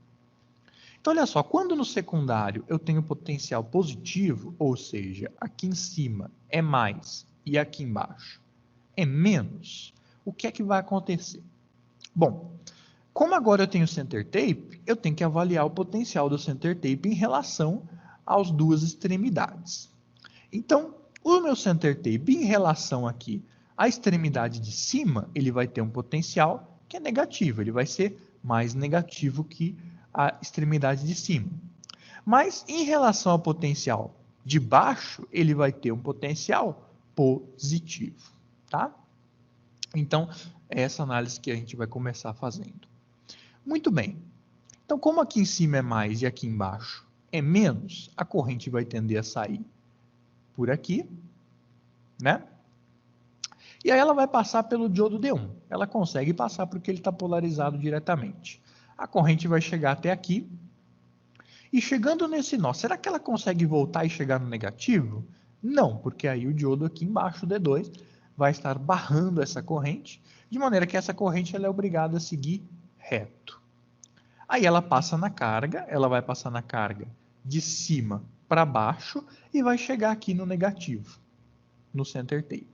Então, olha só, quando no secundário eu tenho potencial positivo, ou seja, aqui em cima é mais e aqui embaixo é menos, o que é que vai acontecer? Bom, como agora eu tenho center tape, eu tenho que avaliar o potencial do center tape em relação às duas extremidades. Então, o meu center tape em relação aqui à extremidade de cima, ele vai ter um potencial que é negativo, ele vai ser mais negativo que a extremidade de cima. Mas em relação ao potencial de baixo, ele vai ter um potencial positivo, tá? Então, é essa análise que a gente vai começar fazendo. Muito bem. Então, como aqui em cima é mais e aqui embaixo é menos, a corrente vai tender a sair por aqui, né? E aí ela vai passar pelo diodo D1. Ela consegue passar porque ele está polarizado diretamente. A corrente vai chegar até aqui. E chegando nesse nó, será que ela consegue voltar e chegar no negativo? Não, porque aí o diodo aqui embaixo, o D2, vai estar barrando essa corrente, de maneira que essa corrente ela é obrigada a seguir reto. Aí ela passa na carga, ela vai passar na carga de cima para baixo e vai chegar aqui no negativo, no center tape.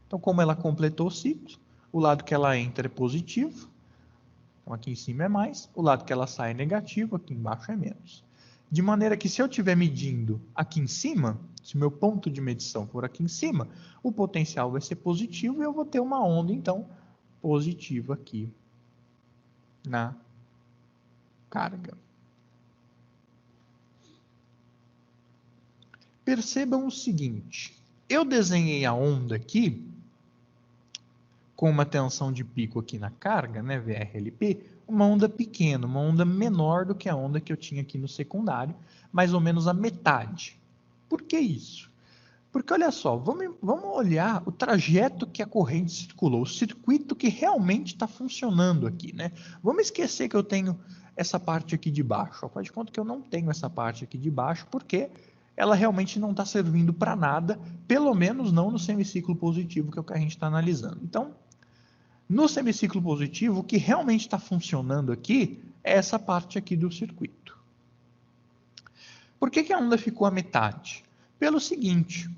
Então, como ela completou o ciclo, o lado que ela entra é positivo, então aqui em cima é mais, o lado que ela sai é negativo, aqui embaixo é menos. De maneira que se eu estiver medindo aqui em cima, se o meu ponto de medição for aqui em cima, o potencial vai ser positivo e eu vou ter uma onda, então, positiva aqui na carga. Percebam o seguinte, eu desenhei a onda aqui com uma tensão de pico aqui na carga, né, VRLP, uma onda pequena, uma onda menor do que a onda que eu tinha aqui no secundário, mais ou menos a metade. Por que isso? Porque olha só, vamos olhar o trajeto que a corrente circulou, o circuito que realmente está funcionando aqui, né? Vamos esquecer que eu tenho essa parte aqui de baixo. Faz de conta que eu não tenho essa parte aqui de baixo, porque ela realmente não está servindo para nada, pelo menos não no semiciclo positivo, que é o que a gente está analisando. Então, no semiciclo positivo, o que realmente está funcionando aqui é essa parte aqui do circuito. Por que a onda ficou à metade? Pelo seguinte,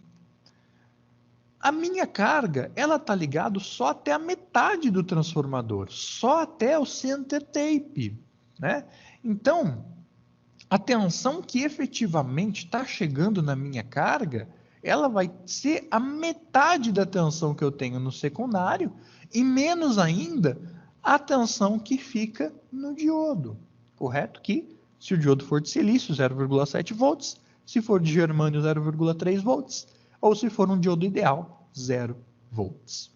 a minha carga ela está ligada só até a metade do transformador, só até o center tape, né? Então, a tensão que efetivamente está chegando na minha carga, ela vai ser a metade da tensão que eu tenho no secundário e menos ainda a tensão que fica no diodo, correto? Que se o diodo for de silício, 0,7 volts, se for de germânio, 0,3 volts, ou se for um diodo ideal, 0 volts.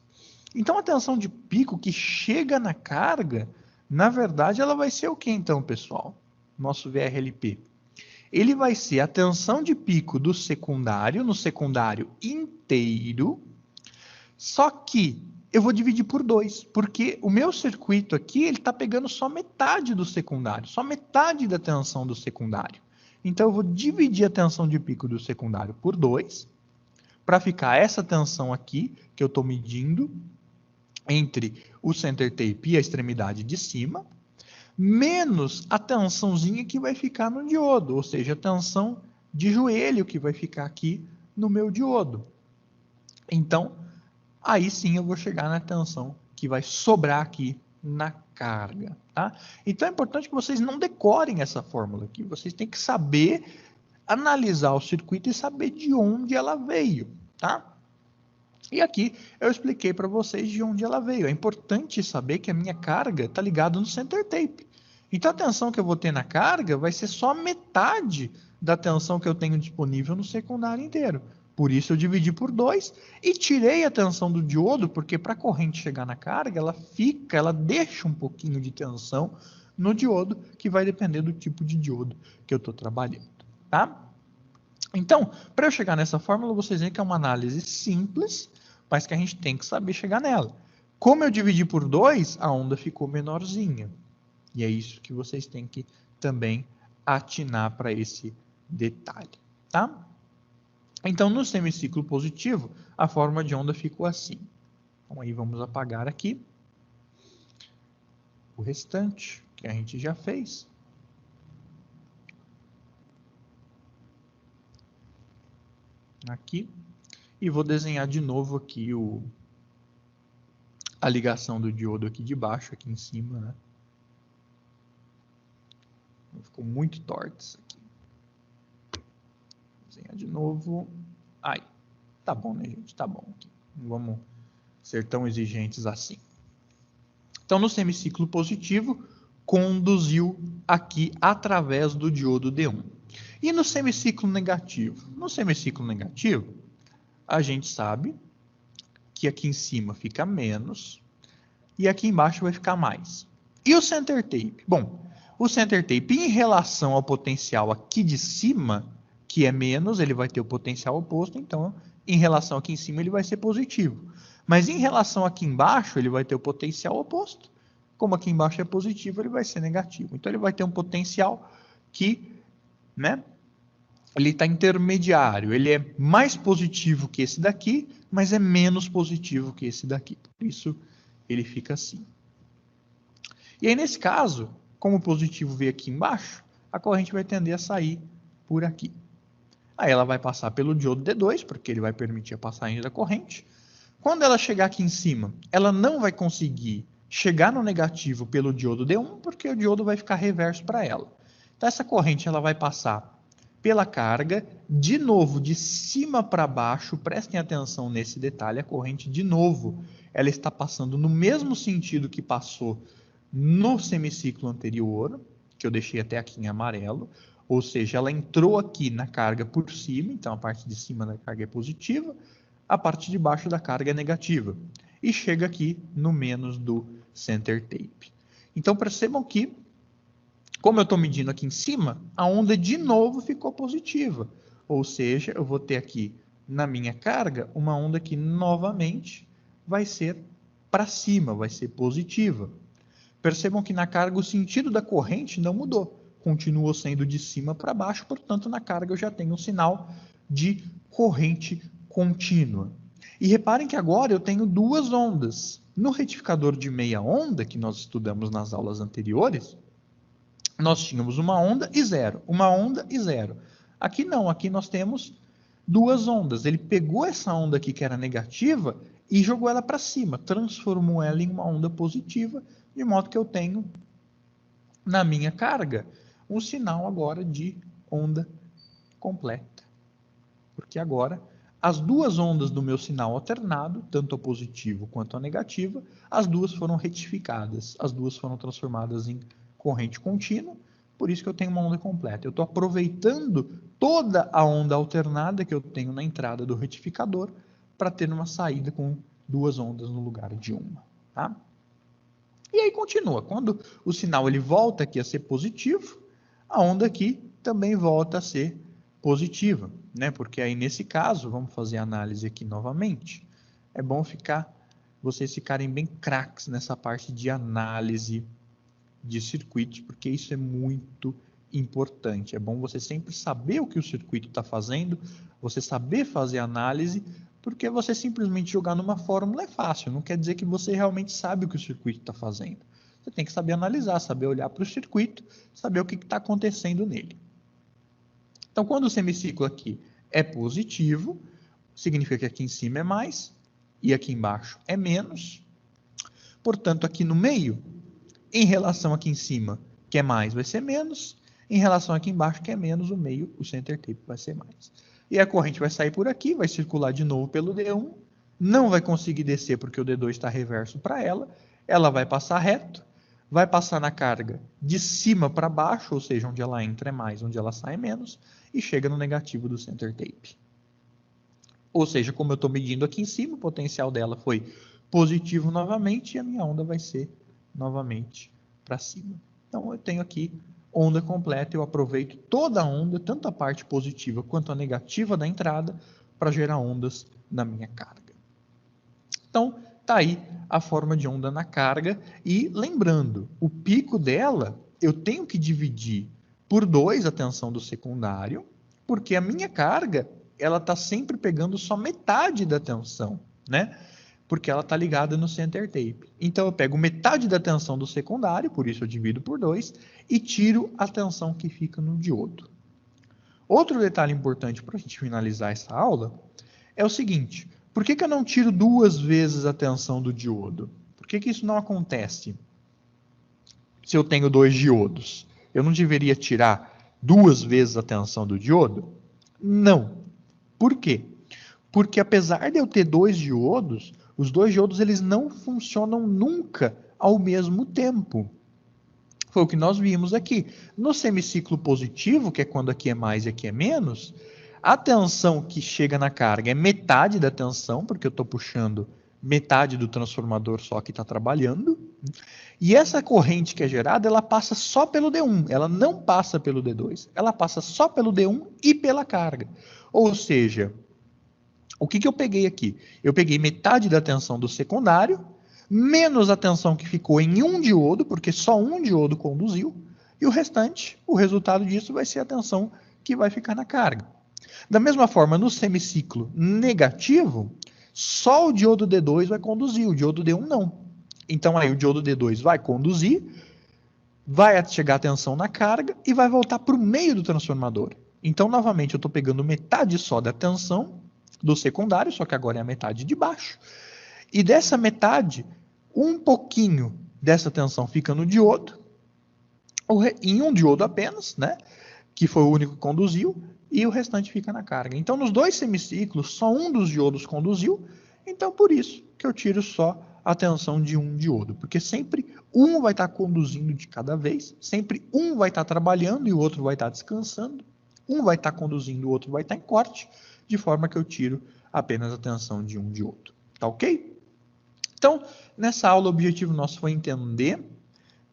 Então a tensão de pico que chega na carga, na verdade, ela vai ser o que então, pessoal? Nosso VRLP. Ele vai ser a tensão de pico do secundário, no secundário inteiro, só que eu vou dividir por 2, porque o meu circuito aqui, ele está pegando só metade do secundário, só metade da tensão do secundário. Então eu vou dividir a tensão de pico do secundário por 2, para ficar essa tensão aqui, que eu estou medindo, entre o center tape e a extremidade de cima, menos a tensãozinha que vai ficar no diodo, ou seja, a tensão de joelho que vai ficar aqui no meu diodo. Então, aí sim eu vou chegar na tensão que vai sobrar aqui na carga. Tá? Então é importante que vocês não decorem essa fórmula aqui, vocês têm que saber analisar o circuito e saber de onde ela veio. Tá? E aqui eu expliquei para vocês de onde ela veio. É importante saber que a minha carga está ligada no center tape. Então a tensão que eu vou ter na carga vai ser só metade da tensão que eu tenho disponível no secundário inteiro. Por isso eu dividi por 2 e tirei a tensão do diodo, porque para a corrente chegar na carga, ela deixa um pouquinho de tensão no diodo, que vai depender do tipo de diodo que eu estou trabalhando. Tá? Então, para eu chegar nessa fórmula, vocês veem que é uma análise simples, mas que a gente tem que saber chegar nela. Como eu dividi por 2, a onda ficou menorzinha. E é isso que vocês têm que também atinar para esse detalhe. Tá? Então, no semiciclo positivo, a forma de onda ficou assim. Então, aí vamos apagar aqui o restante que a gente já fez. Aqui. E vou desenhar de novo aqui a ligação do diodo aqui de baixo, aqui em cima, né? Ficou muito torto isso aqui. Vou desenhar de novo. Aí. Tá bom, né, gente? Tá bom. Não vamos ser tão exigentes assim. Então, no semiciclo positivo, conduziu aqui através do diodo D1. E no semiciclo negativo? No semiciclo negativo, a gente sabe que aqui em cima fica menos e aqui embaixo vai ficar mais. E o center tape? Bom, o center tape em relação ao potencial aqui de cima, que é menos, ele vai ter o potencial oposto, então em relação aqui em cima ele vai ser positivo. Mas em relação aqui embaixo ele vai ter o potencial oposto. Como aqui embaixo é positivo, ele vai ser negativo. Então ele vai ter um potencial que, né, ele está intermediário, ele é mais positivo que esse daqui, mas é menos positivo que esse daqui. Por isso, ele fica assim. E aí, nesse caso, como o positivo veio aqui embaixo, a corrente vai tender a sair por aqui. Aí ela vai passar pelo diodo D2, porque ele vai permitir a passagem da corrente. Quando ela chegar aqui em cima, ela não vai conseguir chegar no negativo pelo diodo D1, porque o diodo vai ficar reverso para ela. Então, essa corrente ela vai passar pela carga, de novo, de cima para baixo, prestem atenção nesse detalhe, a corrente, de novo, ela está passando no mesmo sentido que passou no semiciclo anterior, que eu deixei até aqui em amarelo, ou seja, ela entrou aqui na carga por cima, então a parte de cima da carga é positiva, a parte de baixo da carga é negativa, e chega aqui no menos do center tape. Então percebam que, como eu estou medindo aqui em cima, a onda de novo ficou positiva. Ou seja, eu vou ter aqui na minha carga uma onda que novamente vai ser para cima, vai ser positiva. Percebam que na carga o sentido da corrente não mudou. Continuou sendo de cima para baixo, portanto na carga eu já tenho um sinal de corrente contínua. E reparem que agora eu tenho duas ondas. No retificador de meia onda, que nós estudamos nas aulas anteriores, nós tínhamos uma onda e zero, uma onda e zero. Aqui não, aqui nós temos duas ondas. Ele pegou essa onda aqui que era negativa e jogou ela para cima, transformou ela em uma onda positiva, de modo que eu tenho na minha carga um sinal agora de onda completa. Porque agora as duas ondas do meu sinal alternado, tanto a positiva quanto a negativa, as duas foram retificadas, as duas foram transformadas em corrente contínua, por isso que eu tenho uma onda completa. Eu estou aproveitando toda a onda alternada que eu tenho na entrada do retificador para ter uma saída com duas ondas no lugar de uma. Tá? E aí continua. Quando o sinal ele volta aqui a ser positivo, a onda aqui também volta a ser positiva, né? Porque aí nesse caso, vamos fazer a análise aqui novamente. É bom vocês ficarem bem craques nessa parte de análise de circuitos, porque isso é muito importante. É bom você sempre saber o que o circuito está fazendo, você saber fazer análise, porque você simplesmente jogar numa fórmula é fácil, não quer dizer que você realmente sabe o que o circuito está fazendo. Você tem que saber analisar, saber olhar para o circuito, saber o que está acontecendo nele. Então, quando o semiciclo aqui é positivo, significa que aqui em cima é mais e aqui embaixo é menos. Portanto, aqui no meio, em relação aqui em cima, que é mais, vai ser menos. Em relação aqui embaixo, que é menos, o meio, o center tape, vai ser mais. E a corrente vai sair por aqui, vai circular de novo pelo D1, não vai conseguir descer porque o D2 está reverso para ela vai passar reto, vai passar na carga de cima para baixo, ou seja, onde ela entra é mais, onde ela sai é menos, e chega no negativo do center tape. Ou seja, como eu estou medindo aqui em cima, o potencial dela foi positivo novamente, e a minha onda vai ser novamente para cima. Então, eu tenho aqui onda completa, eu aproveito toda a onda, tanto a parte positiva quanto a negativa da entrada, para gerar ondas na minha carga. Então, está aí a forma de onda na carga, e lembrando, o pico dela, eu tenho que dividir por 2 a tensão do secundário, porque a minha carga, ela está sempre pegando só metade da tensão, né? Porque ela está ligada no center tape. Então, eu pego metade da tensão do secundário, por isso eu divido por 2, e tiro a tensão que fica no diodo. Outro detalhe importante para a gente finalizar essa aula é o seguinte: por que eu não tiro 2 vezes a tensão do diodo? Por que isso não acontece? Se eu tenho 2 diodos, eu não deveria tirar 2 vezes a tensão do diodo? Não. Por quê? Porque apesar de eu ter 2 diodos, os 2 diodos eles não funcionam nunca ao mesmo tempo. Foi o que nós vimos aqui. No semiciclo positivo, que é quando aqui é mais e aqui é menos, a tensão que chega na carga é metade da tensão, porque eu estou puxando metade do transformador só que está trabalhando. E essa corrente que é gerada, ela passa só pelo D1, ela não passa pelo D2. Ela passa só pelo D1 e pela carga. Ou seja, o que eu peguei aqui? Eu peguei metade da tensão do secundário, menos a tensão que ficou em um diodo, porque só um diodo conduziu, e o restante, o resultado disso vai ser a tensão que vai ficar na carga. Da mesma forma, no semiciclo negativo, só o diodo D2 vai conduzir, o diodo D1 não. Então aí o diodo D2 vai conduzir, vai chegar a tensão na carga e vai voltar para o meio do transformador. Então, novamente, eu estou pegando metade só da tensão do secundário, só que agora é a metade de baixo. E dessa metade, um pouquinho dessa tensão fica no diodo, em um diodo apenas, né? Que foi o único que conduziu, e o restante fica na carga. Então, nos 2 semiciclos, só um dos diodos conduziu, então por isso que eu tiro só a tensão de um diodo, porque sempre um vai estar conduzindo de cada vez, sempre um vai estar trabalhando e o outro vai estar descansando, um vai estar conduzindo, o outro vai estar em corte, de forma que eu tiro apenas a tensão de um diodo. Tá ok? Então, nessa aula, o objetivo nosso foi entender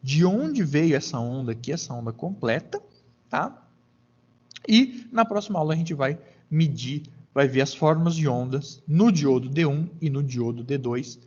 de onde veio essa onda aqui, essa onda completa, tá? E na próxima aula a gente vai medir, vai ver as formas de ondas no diodo D1 e no diodo D2